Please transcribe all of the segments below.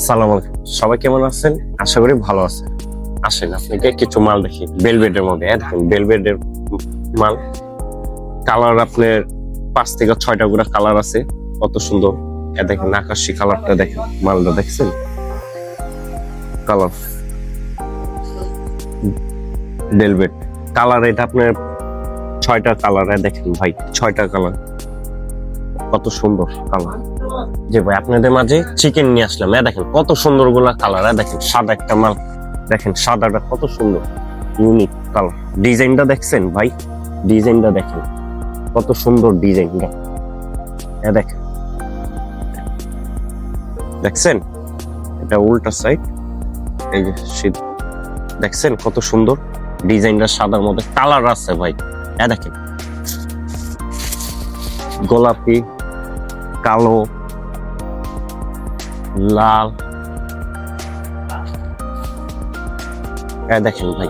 সালাম আলাইকুম, সবাই কেমন আছেন? আশা করি ভালো আছেন। আসেন আপনাকে কিছু মাল দেখি বেলভেটের মধ্যে। দেখেন বেলভেটের মাল, কালার আপনার 5 থেকে 6টা করে কালার আছে, কত সুন্দর। দেখেন আকাশি কালারটা, দেখেন মালটা দেখছেন, কালার বেলভেট কালার। এটা আপনার 6টা কালার। দেখেন ভাই 6টা কালার, কত সুন্দর কালার। যে ভাই আপনাদের মাঝে চিকেন নিয়ে আসলাম। দেখেন কত সুন্দর গুলা কালার। দেখেন সাদা একটা মাল, দেখেন সাদাটা কত সুন্দর, ইউনিক কালার। ডিজাইনটা দেখছেন ভাই, ডিজাইনটা দেখেন কত সুন্দর ডিজাইনটা। দেখেন দেখছেন, এটা উল্টা সাইড, এই যে দেখছেন কত সুন্দর ডিজাইনটা, সাদার মধ্যে কালার আছে ভাই। দেখেন গোলাপি, কালো, লাল। দেখেন ভাই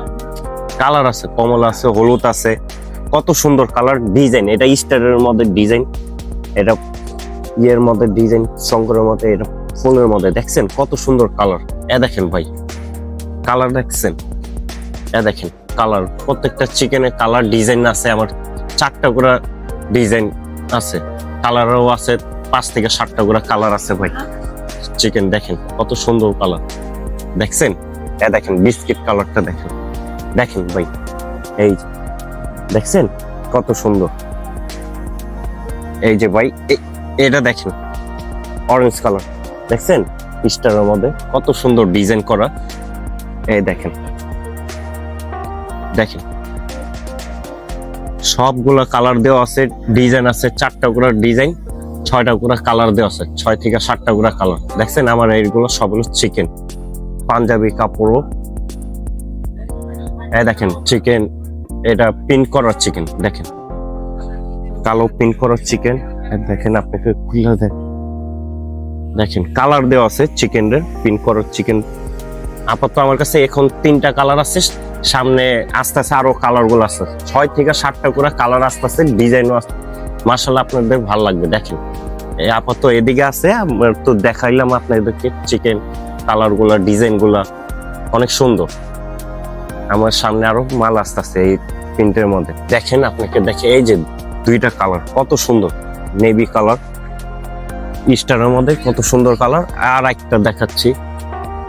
কালার আছে, কমলা আছে, হলুদ আছে, কত সুন্দর কালার। ডিজাইন এটা স্টারের মধ্যে ডিজাইন, এটা ইয়ের মধ্যে ডিজাইন, শঙ্করের মধ্যে, এটা ফুলের মধ্যে। দেখছেন কত সুন্দর কালার। দেখেন ভাই কালার দেখছেন, দেখেন কালার। প্রত্যেকটা চিকেনের কালার ডিজাইন আছে আমার, 4টা করে ডিজাইন আছে, কালারও আছে 5 থেকে 7টা করে কালার আছে ভাই। চিকেন দেখেন কত সুন্দর কালার, দেখছেন। দেখেন বিস্কিট কালারটা দেখেন, দেখেন ভাই এই দেখছেন কত সুন্দর। এই যে ভাই এটা দেখেন অরেঞ্জ কালার, দেখছেন স্টারের মধ্যে কত সুন্দর ডিজাইন করা। এই দেখেন, দেখেন সবগুলা কালার দেওয়া আছে, ডিজাইন আছে 4টা করে ডিজাইন, 6টা করে কালার দেওয়া আছে, 6 থেকে 7টা করে কালার। দেখছেন আমার এইগুলো সবগুলো চিকেন, পাঞ্জাবি কাপড়ও। দেখেন চিকেন, এটা পিন করার চিকেন, দেখেন কালো পিন করার চিকেন। দেখেন আপনাকে খুলে দেখেন কালার দেওয়া আছে চিকেনের, পিন করার চিকেন। আপাতত আমার কাছে এখন 3টা কালার আছে, সামনে আস্তে আস্তে আরো কালার গুলো আছে, 6 থেকে 7টা করে কালার আস্তে আস্তে, ডিজাইনও আছে। মাশাআল্লাহ আপনাদের ভালো লাগবে। দেখেন আপাতত এদিকে আছে, আমরা তো দেখাইলাম আপনাদেরকে চিকেন কালার গুলা, ডিজাইন গুলা অনেক সুন্দর। আমার সামনে আরো মাল আসতে আছে এই প্রিন্টের মধ্যে। দেখেন আপনাকে দেখে, এই যে 2টা কালার কত সুন্দর, নেভি কালার স্টারের মধ্যে, কত সুন্দর কালার। আর একটা দেখাচ্ছি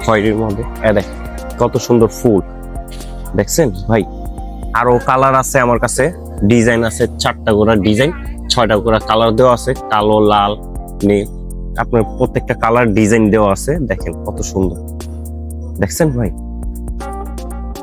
খয়েরির মধ্যে, দেখেন কত সুন্দর ফুল, দেখছেন ভাই। আরো কালার আছে আমার কাছে, ডিজাইন আছে 4টা করে ডিজাইন, 6টা করে কালার দেওয়া আছে, কালো, লাল, নীল। আপনার প্রত্যেকটা কালার ডিজাইন দেওয়া আছে, দেখেন কত সুন্দর, দেখছেন ভাই।